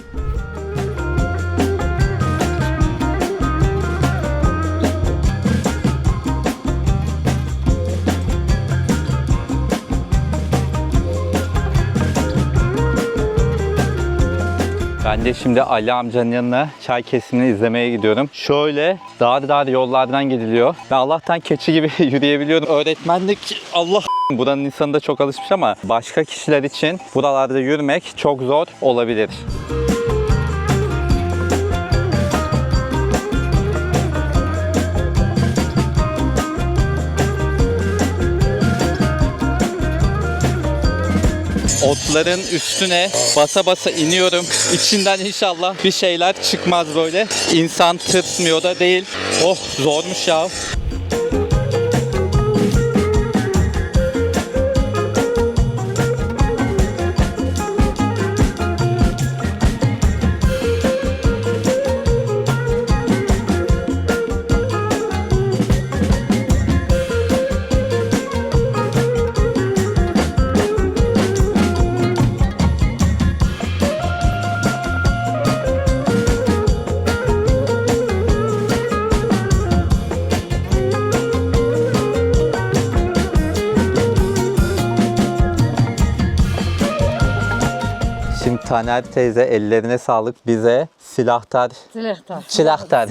Ben de şimdi Ali amcanın yanına çay kesimini izlemeye gidiyorum. Şöyle dar yollardan gidiliyor. Ben Allah'tan keçi gibi yürüyebiliyorum. Öğretmenlik Allah buranın insanı da çok alışmış ama başka kişiler için buralarda yürümek çok zor olabilir. Otların üstüne basa basa iniyorum. İçinden inşallah bir şeyler çıkmaz böyle. İnsan tırsmıyor da değil. Oh zormuş ya. Şimdi Taner teyze ellerine sağlık bize silahtar, çilahtar,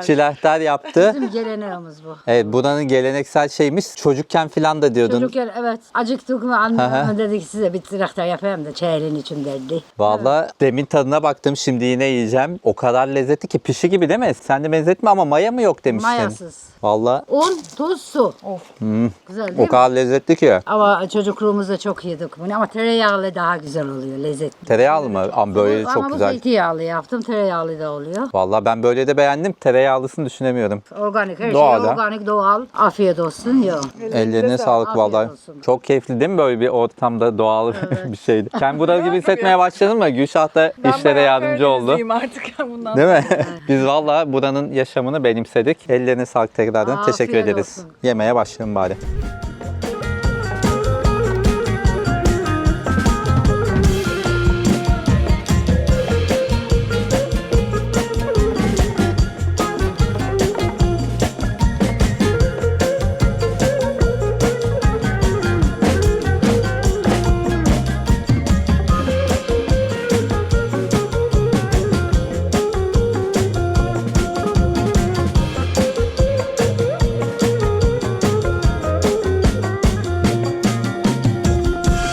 çilahtar yaptı. Bizim geleneğimiz bu. Evet buranın geleneksel şeymiş. Çocukken filan da diyordun. Çocukken evet acıktık mı annem dedi ki size bir trakta yapayım da çayırın için derdi. Vallahi demin tadına baktım şimdi yine yiyeceğim. O kadar lezzetli ki pişi gibi değil mi? Sen de benzetme ama maya mı yok demiştin. Mayasız. Vallahi Un, tuz, su. Güzel değil o mi? kadar lezzetli ki. Ama çocukluğumuzda çok yedik bunu ama tereyağlı daha güzel oluyor lezzetli. Tereyağlı mı? Ama böyle Ama çok bu güzel. zeytinyağlı yaptım tereyağlı da oluyor. Vallahi ben böyle de beğendim. Tereyağlısını düşünemiyorum. Organik her Doğal şey ha. organik doğal. Afiyet olsun yok. Ellerine sağlık Afiyet vallahi. olsun. Çok keyifli değil mi böyle bir ortamda doğal bir şeydi. Sen burada gibi hissetmeye başladın mı? Gülşah da işlere yardımcı oldu. Artık bundan. Değil mi? Biz vallahi buranın yaşamını benimsedik. Ellerine sağlık tekrardan. Afiyet Teşekkür ederiz. olsun. Yemeğe başlayalım bari.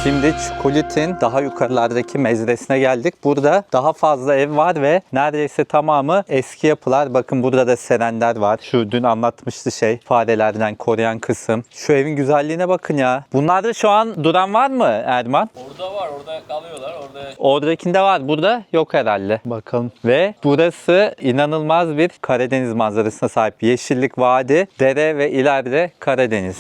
Şimdi Çukulit'in daha yukarılardaki mezresine geldik. Burada daha fazla ev var ve neredeyse tamamı eski yapılar. Bakın burada da serenler var. Şu dün anlatmıştı farelerden koruyan kısım. Şu evin güzelliğine bakın ya. Bunlarda şu an duran var mı Erman? Orada var, orada kalıyorlar. Oradakinde var. Burada yok herhalde. Bakalım. Ve burası inanılmaz bir Karadeniz manzarasına sahip. Yeşillik, vadi, dere ve ileride Karadeniz.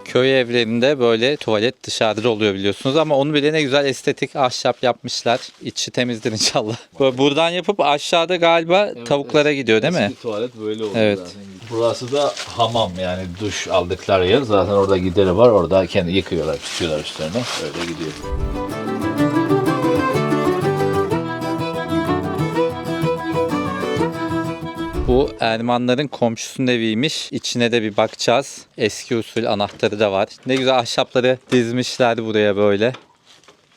Köy evlerinde böyle tuvalet dışarıda oluyor biliyorsunuz ama onu bile ne güzel estetik ahşap yapmışlar. İçi temizdir inşallah. Böyle buradan yapıp aşağıda galiba tavuklara gidiyor değil mi? Eski tuvalet böyle oluyor Evet. zaten. Burası da hamam yani duş aldıkları yer. Zaten orada gideri var. Orada kendi yıkıyorlar, tutuyorlar üstlerine. Öyle gidiyor. Bu Ermanların komşusunun eviymiş. İçine de bir bakacağız. Eski usul anahtarı da var. Ne güzel ahşapları dizmişler buraya böyle.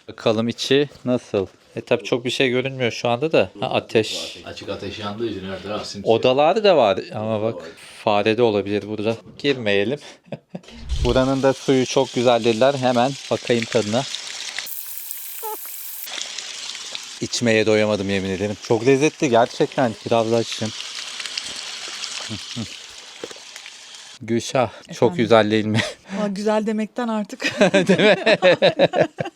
Bakalım içi nasıl? Tabii çok bir şey görünmüyor şu anda da. Ha, ateş. Açık ateş yandığı için her taraf simsiyah. Odalar da var ama bak fare de olabilir burada. Girmeyelim. Buranın da suyu çok güzel dediler. Hemen bakayım tadına. İçmeye doyamadım yemin ederim. Çok lezzetli gerçekten. Biraz da açayım. Gülşah çok güzel değil mi? Aa, güzel demekten artık.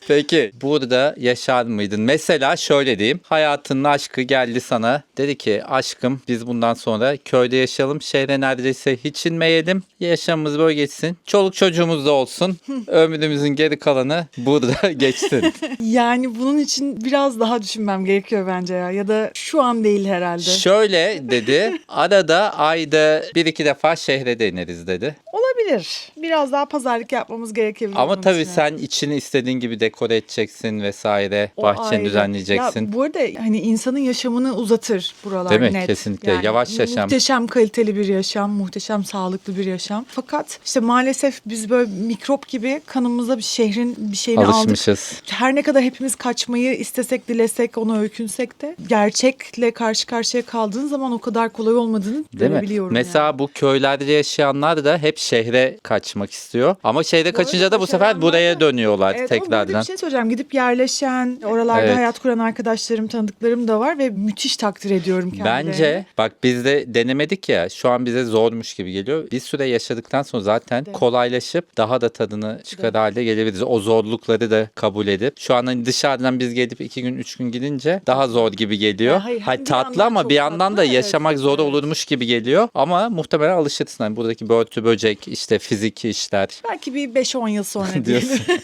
Peki burada yaşar mıydın? Mesela şöyle diyeyim. Hayatının aşkı geldi sana. Dedi ki aşkım biz bundan sonra köyde yaşayalım. Şehre neredeyse hiç inmeyelim. Yaşamımız böyle geçsin. Çoluk çocuğumuz da olsun. Ömrümüzün geri kalanı burada geçsin. Yani bunun için biraz daha düşünmem gerekiyor bence ya. Ya da şu an değil herhalde. Şöyle dedi. Arada ayda 1-2 defa şehre de ineriz dedi. Olabilir. Biraz daha pazarlık yapmamız gerekebilir. Ama bunun tabii için. sen içini istediğin gibi dekore edeceksin vesaire. O Bahçeni ayrı. düzenleyeceksin. Ya bu arada hani insanın yaşamını uzatır buralar Değil mi? net. Kesinlikle. Yavaş yaşam. Muhteşem kaliteli bir yaşam, muhteşem sağlıklı bir yaşam. Fakat işte maalesef biz böyle mikrop gibi kanımıza bir şehrin bir şeyini aldık. Alışmışız. Her ne kadar hepimiz kaçmayı istesek, dilesek, ona öykünsek de gerçekle karşı karşıya kaldığın zaman o kadar kolay olmadığını Değil mi? görebiliyorum. Mesela yani. bu köylerde yaşayanlar da hep şehre kaçmak istiyor. Ama şehre kaçınca da bu sefer yaşayanlar buraya da- dönüyorlar Evet, ama burada tekrardan. bir şey söyleyeceğim. Gidip yerleşen, oralarda Evet. hayat kuran arkadaşlarım, tanıdıklarım da var ve müthiş takdir ediyorum kendilerini. Bence bak biz de denemedik ya, şu an bize zormuş gibi geliyor. Bir süre yaşadıktan sonra zaten Evet. kolaylaşıp daha da tadını çıkar hale gelebiliriz. O zorlukları da kabul edip. Şu an hani dışarıdan biz gelip 2 gün 3 gün gidince daha zor gibi geliyor. Ya hayır, hem bir tatlı yandan ama çok bir yandan da tatlı, evet, yaşamak zor evet. olurmuş gibi geliyor. Ama muhtemelen alışırsın. Hani buradaki börtü böcek, işte fiziki işler. Belki bir 5-10 yıl sonra Diyorsun. diyelim.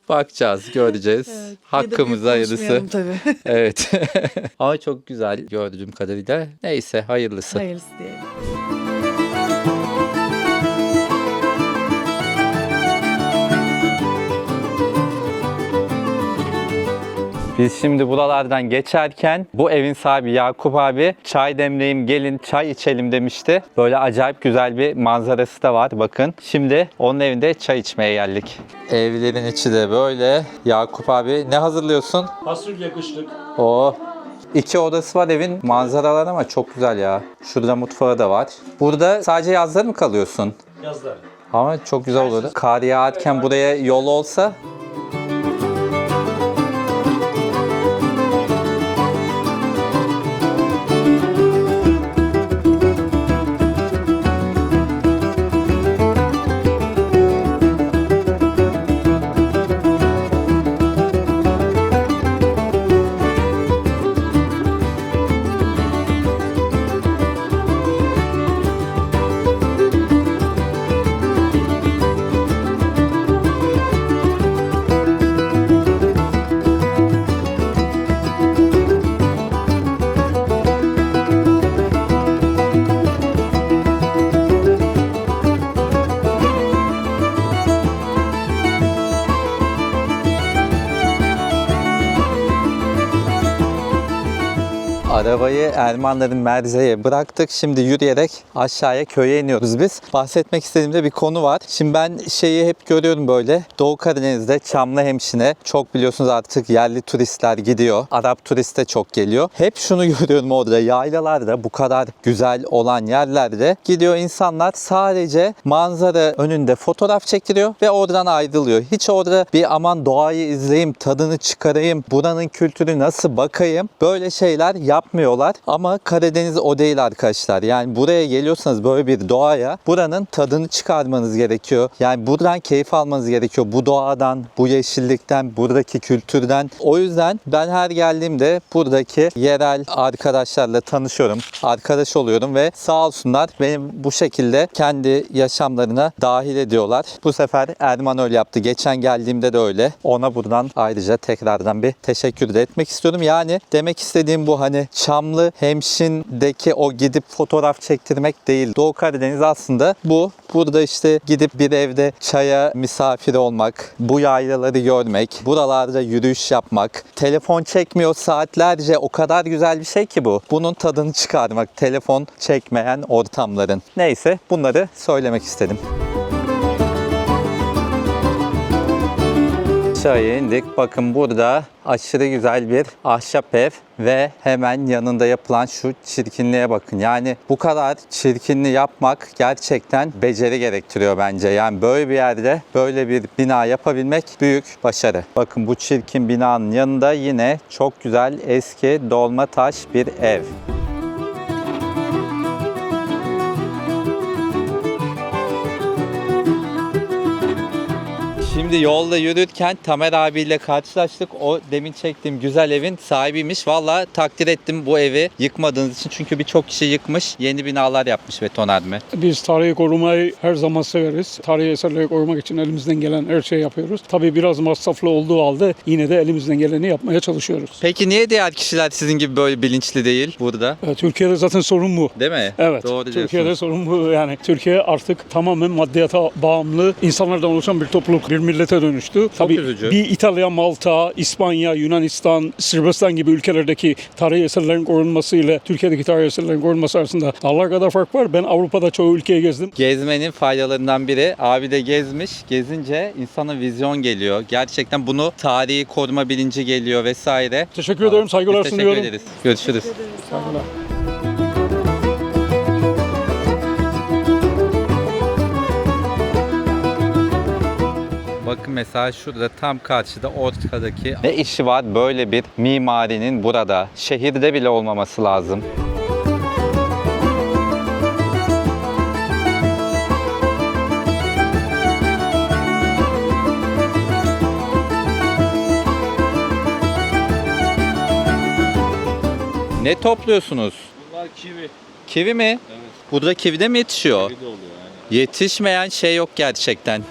Bakacağız, göreceğiz. Evet. Ya da Hakkımızda büyük hayırlısı. konuşmayalım tabii. Evet. Ama çok güzel gördüğüm kadarıyla. Neyse hayırlısı. Hayırlısı diyelim. Biz şimdi buralardan geçerken bu evin sahibi Yakup abi çay demleyeyim gelin çay içelim demişti. Böyle acayip güzel bir manzarası da var bakın. Şimdi onun evinde çay içmeye geldik. Evlerin içi de böyle. Yakup abi ne hazırlıyorsun? Fasulye kışlık. O 2 odası var evin, manzaralar ama çok güzel ya. Şurada mutfağı da var. Burada sadece yazları mı kalıyorsun? Yazlar. Ama çok güzel olur. Kar yağarken buraya yol olsa. Arabayı Ermanların Merze'ye bıraktık. Şimdi yürüyerek aşağıya köye iniyoruz biz. Bahsetmek istediğim de bir konu var. Şimdi ben şeyi hep görüyorum böyle. Doğu Karadeniz'de Çamlıhemşin'e çok biliyorsunuz artık yerli turistler gidiyor. Arap turist de çok geliyor. Hep şunu görüyorum orada. Yaylalarda bu kadar güzel olan yerlerde gidiyor insanlar sadece manzara önünde fotoğraf çektiriyor ve oradan ayrılıyor. Hiç orada bir aman doğayı izleyeyim, tadını çıkarayım, buranın kültürü nasıl bakayım. Böyle şeyler yapmıyorlar. Ama Karadeniz o değil arkadaşlar. Yani buraya geliyorsanız böyle bir doğaya buranın tadını çıkarmanız gerekiyor. Yani buradan keyif almanız gerekiyor. Bu doğadan, bu yeşillikten, buradaki kültürden. O yüzden ben her geldiğimde buradaki yerel arkadaşlarla tanışıyorum. Arkadaş oluyorum ve sağ olsunlar benim bu şekilde kendi yaşamlarına dahil ediyorlar. Bu sefer Erman öyle yaptı. Geçen geldiğimde de öyle. Ona buradan ayrıca tekrardan bir teşekkür de etmek istiyorum. Yani demek istediğim bu, hani Çamlıhemşin'deki o gidip fotoğraf çektirmek değil. Doğu Karadeniz aslında bu. Burada işte gidip bir evde çaya misafir olmak, bu yaylaları görmek, buralarda yürüyüş yapmak, telefon çekmiyor saatlerce, o kadar güzel bir şey ki bu. Bunun tadını çıkarmak, telefon çekmeyen ortamların. Neyse, bunları söylemek istedim. Aşağıya indik. Bakın burada aşırı güzel bir ahşap ev ve hemen yanında yapılan şu çirkinliğe bakın. Yani bu kadar çirkinliği yapmak gerçekten beceri gerektiriyor bence. Yani böyle bir yerde böyle bir bina yapabilmek büyük başarı. Bakın bu çirkin binanın yanında yine çok güzel eski dolma taş bir ev. Şimdi yolda yürürken Tamer abiyle karşılaştık. O demin çektiğim güzel evin sahibiymiş. Vallahi takdir ettim bu evi yıkmadığınız için. Çünkü birçok kişi yıkmış. Yeni binalar yapmış betonarme. Biz tarihi korumayı her zaman severiz. Tarihi eserleri korumak için elimizden gelen her şeyi yapıyoruz. Tabii biraz masraflı olduğu halde yine de elimizden geleni yapmaya çalışıyoruz. Peki niye diğer kişiler sizin gibi böyle bilinçli değil burada? Türkiye'de zaten sorun bu. Değil mi? Evet. Doğru Türkiye'de diyorsunuz. sorun bu. Yani Türkiye artık tamamen maddiyata bağımlı insanlardan oluşan bir topluluk, bir millete dönüştü. Tabii üzücü. bir İtalya, Malta, İspanya, Yunanistan, Sırbistan gibi ülkelerdeki tarihi eserlerin korunması ile Türkiye'deki tarihi eserlerin korunması arasında dağlar kadar fark var. Ben Avrupa'da çoğu ülkeyi gezdim. Gezmenin faydalarından biri, abi de gezmiş. Gezince insana vizyon geliyor. Gerçekten bunu tarihi koruma bilinci geliyor vesaire. Teşekkür ederim, saygılar Biz sunuyorum. teşekkür ederiz. Görüşürüz. Saygılar. Bakın mesela şurada tam karşıda ortadaki ne işi var böyle bir mimarinin burada? Şehirde bile olmaması lazım. Ne topluyorsunuz? Bunlar kivi. Kivi mi? Evet. Burada kivi de mi yetişiyor? Kivi de oluyor yani. Yetişmeyen şey yok gerçekten.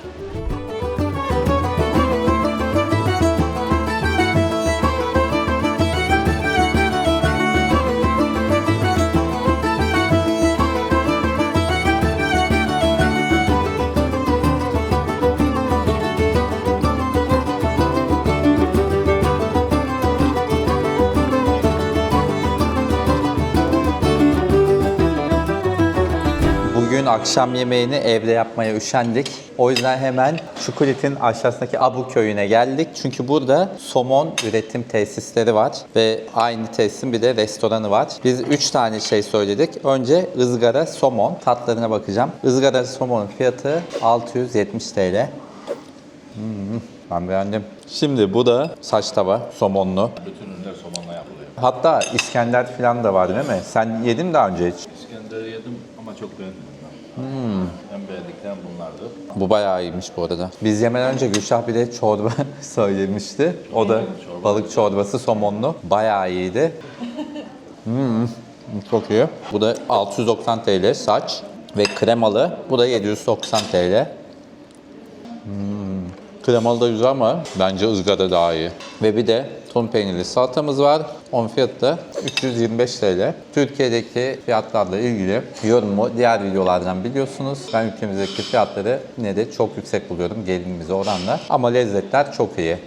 Bugün akşam yemeğini evde yapmaya üşendik. O yüzden hemen Çukurit'in aşağısındaki Abu köyüne geldik. Çünkü burada somon üretim tesisleri var ve aynı tesisin bir de restoranı var. Biz 3 tane şey söyledik. Önce ızgara somon tatlarına bakacağım. Izgara somonun fiyatı 670 TL. Ben beğendim. Şimdi bu da saç tava somonlu. Bütün ürünler somonla yapılıyor. Hatta İskender falan da var değil mi? Sen yedin mi daha önce hiç? İskender'i yedim ama çok beğenmedim ben. En beğendiklerim bunlardı. Bu bayağı iyiymiş bu arada. Biz yemeden önce Gülşah bir de çorba söylemişti. O da balık çorbası somonlu. Bayağı iyiydi. Çok iyi. Bu da 690 TL saç ve kremalı. Bu da 790 TL. Kremalı da güzel ama bence ızgara daha iyi. Ve bir de tulum peynirli salatamız var. Onun fiyatı da 325 TL. Türkiye'deki fiyatlarla ilgili yorumu diğer videolardan biliyorsunuz. Ben ülkemizdeki fiyatları yine de çok yüksek buluyorum gelinimize oranla. Ama lezzetler çok iyi.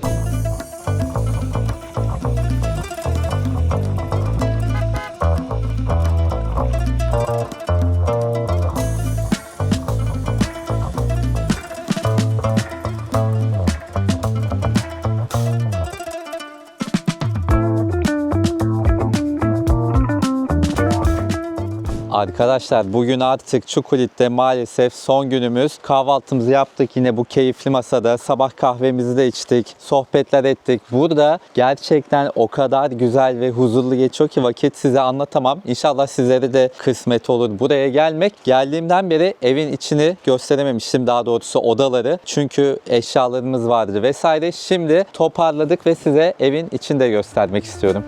Arkadaşlar bugün artık Çukurit'te maalesef son günümüz. Kahvaltımızı yaptık yine bu keyifli masada. Sabah kahvemizi de içtik. Sohbetler ettik. Burada gerçekten o kadar güzel ve huzurlu geçiyor ki vakit size anlatamam. İnşallah sizlere de kısmet olur buraya gelmek. Geldiğimden beri evin içini gösterememiştim. Daha doğrusu odaları. Çünkü eşyalarımız vardı vesaire. Şimdi toparladık ve size evin içini de göstermek istiyorum.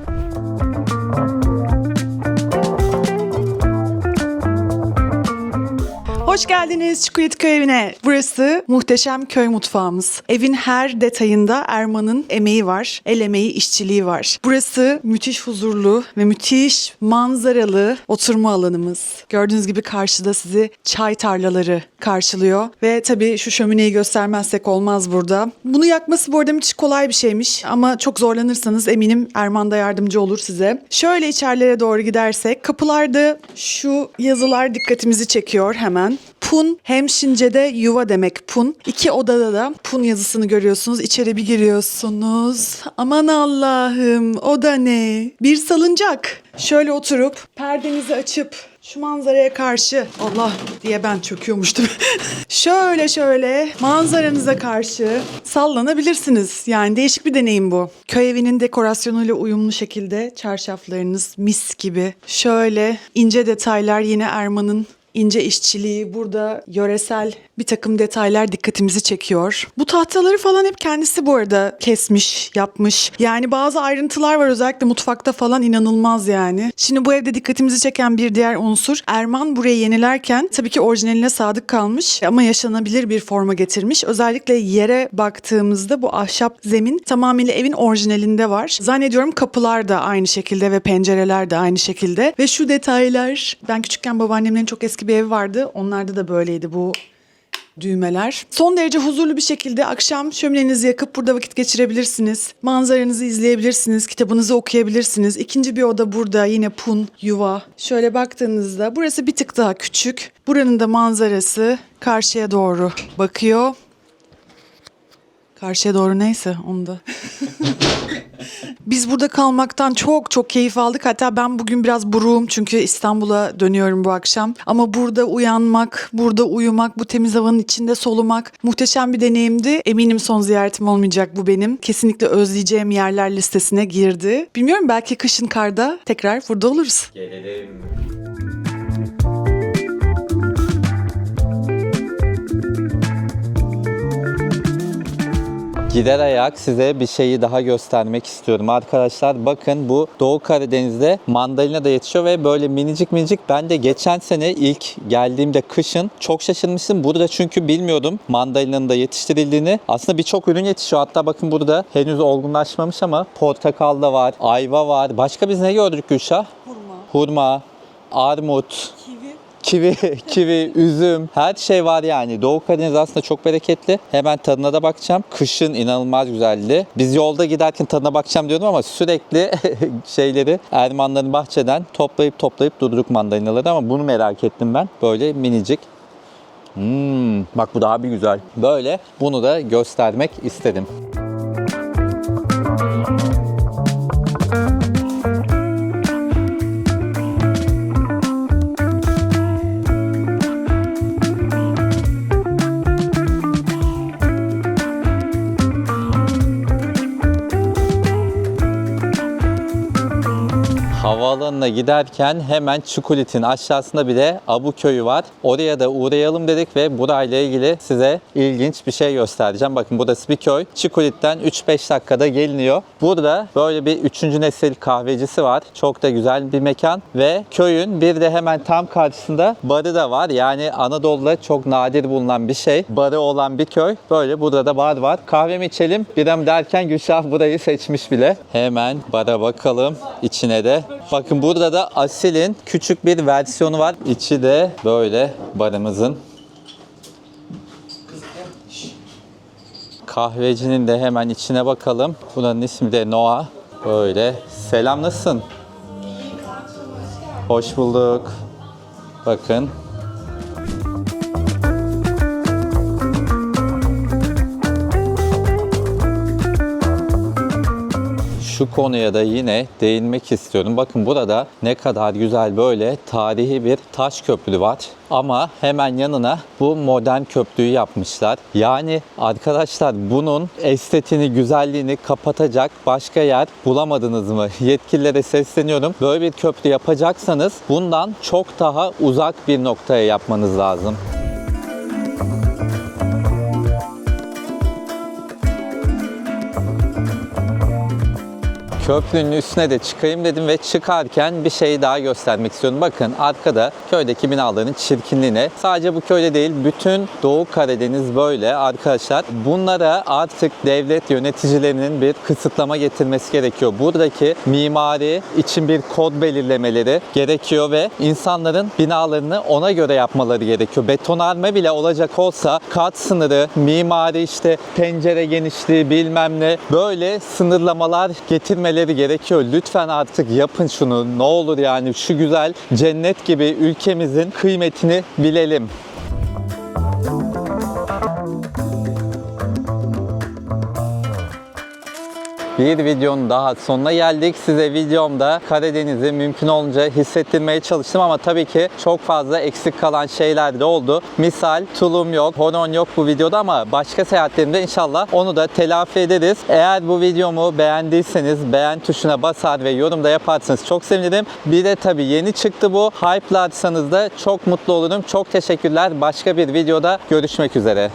Hoş geldiniz Çukurit Köy Evi'ne. Burası muhteşem köy mutfağımız. Evin her detayında Erman'ın emeği var. El emeği, işçiliği var. Burası müthiş huzurlu ve müthiş manzaralı oturma alanımız. Gördüğünüz gibi karşıda sizi çay tarlaları karşılıyor. Ve tabii şu şömineyi göstermezsek olmaz burada. Bunu yakması bu arada müthiş kolay bir şeymiş. Ama çok zorlanırsanız eminim Erman da yardımcı olur size. Şöyle içerilere doğru gidersek kapılarda şu yazılar dikkatimizi çekiyor hemen. Pun hem Şince'de yuva demek Pun. 2 odada da Pun yazısını görüyorsunuz. İçeri bir giriyorsunuz. Aman Allah'ım, o da ne? Bir salıncak. Şöyle oturup perdenizi açıp şu manzaraya karşı Allah diye ben çöküyormuştum. şöyle manzaranıza karşı sallanabilirsiniz. Yani değişik bir deneyim bu. Köy evinin dekorasyonuyla uyumlu şekilde çarşaflarınız mis gibi. Şöyle ince detaylar, yine Erman'ın ince işçiliği, burada yöresel bir takım detaylar dikkatimizi çekiyor. Bu tahtaları falan hep kendisi bu arada kesmiş, yapmış. Yani bazı ayrıntılar var özellikle mutfakta falan, inanılmaz yani. Şimdi bu evde dikkatimizi çeken bir diğer unsur, Erman burayı yenilerken tabii ki orijinaline sadık kalmış ama yaşanabilir bir forma getirmiş. Özellikle yere baktığımızda bu ahşap zemin tamamıyla evin orijinalinde var. Zannediyorum kapılar da aynı şekilde ve pencereler de aynı şekilde. Ve şu detaylar, ben küçükken babaannemlerin çok eski bir evi vardı. Onlarda da böyleydi bu düğmeler. Son derece huzurlu bir şekilde akşam şöminenizi yakıp burada vakit geçirebilirsiniz. Manzaranızı izleyebilirsiniz, kitabınızı okuyabilirsiniz. İkinci bir oda burada, yine Pun, yuva. Şöyle baktığınızda burası bir tık daha küçük. Buranın da manzarası karşıya doğru bakıyor. Karşıya doğru neyse onu da. Biz burada kalmaktan çok keyif aldık. Hatta ben bugün biraz buruğum çünkü İstanbul'a dönüyorum bu akşam. Ama burada uyanmak, burada uyumak, bu temiz havanın içinde solumak muhteşem bir deneyimdi. Eminim son ziyaretim olmayacak bu benim. Kesinlikle özleyeceğim yerler listesine girdi. Bilmiyorum, belki kışın karda tekrar burada oluruz. Gelelim. Gider ayak size bir şeyi daha göstermek istiyorum arkadaşlar. Bakın, bu Doğu Karadeniz'de mandalina da yetişiyor ve böyle minicik. Ben de geçen sene ilk geldiğimde kışın çok şaşırmıştım. Burada çünkü bilmiyordum mandalinanın da yetiştirildiğini. Aslında birçok ürün yetişiyor. Hatta bakın burada henüz olgunlaşmamış ama portakal da var, ayva var. Başka biz ne gördük Gülşah? Hurma, armut, kivi, üzüm, her şey var yani. Doğu Karadeniz aslında çok bereketli. Hemen tadına da bakacağım. Kışın inanılmaz güzeldi. Biz yolda giderken tadına bakacağım diyordum ama sürekli şeyleri Ermanların bahçeden toplayıp durduk mandalinaları, ama bunu merak ettim ben. Böyle minicik. Bak bu daha bir güzel. Böyle bunu da göstermek istedim. Havaalanına giderken hemen Çukulit'in aşağısında bir de Abu Köyü var. Oraya da uğrayalım dedik ve burayla ilgili size ilginç bir şey göstereceğim. Bakın, burası bir köy. Çukulit'ten 3-5 dakikada geliniyor. Burada böyle bir 3. nesil kahvecisi var. Çok da güzel bir mekan ve köyün bir de hemen tam karşısında barı da var. Yani Anadolu'da çok nadir bulunan bir şey. Barı olan bir köy. Böyle burada da bar var. Kahve mi içelim, biram derken Gülşah burayı seçmiş bile. Hemen bara bakalım, içine de. Bakın, burada da Asil'in küçük bir versiyonu var. İçi de böyle barımızın. Kahvecinin de hemen içine bakalım. Buranın ismi de Noah. Böyle. Selam, nasılsın? Hoş bulduk. Bakın. Şu konuya da yine değinmek istiyorum. Bakın, burada ne kadar güzel böyle tarihi bir taş köprü var. Ama hemen yanına bu modern köprüyü yapmışlar. Yani arkadaşlar, bunun estetiğini, güzelliğini kapatacak başka yer bulamadınız mı? Yetkililere sesleniyorum. Böyle bir köprü yapacaksanız bundan çok daha uzak bir noktaya yapmanız lazım. Köprünün üstüne de çıkayım dedim ve çıkarken bir şey daha göstermek istiyorum. Bakın, arkada köydeki binaların çirkinliğine. Sadece bu köyde değil, bütün Doğu Karadeniz böyle arkadaşlar. Bunlara artık devlet yöneticilerinin bir kısıtlama getirmesi gerekiyor. Buradaki mimari için bir kod belirlemeleri gerekiyor ve insanların binalarını ona göre yapmaları gerekiyor. Betonarme bile olacak olsa kat sınırı, mimari işte pencere genişliği bilmem ne, böyle sınırlamalar getirmeleri gerekiyor. Lütfen artık yapın şunu. Ne olur yani, şu güzel cennet gibi ülkemizin kıymetini bilelim. Bir videonun daha sonuna geldik. Size videomda Karadeniz'i mümkün olunca hissettirmeye çalıştım ama tabii ki çok fazla eksik kalan şeyler de oldu. Misal tulum yok, horon yok bu videoda ama başka seyahatlerimde inşallah onu da telafi ederiz. Eğer bu videomu beğendiyseniz beğen tuşuna basar ve yorumda yaparsanız çok sevinirim. Bir de tabii yeni çıktı bu. Hype'larsanız da çok mutlu olurum. Çok teşekkürler. Başka bir videoda görüşmek üzere.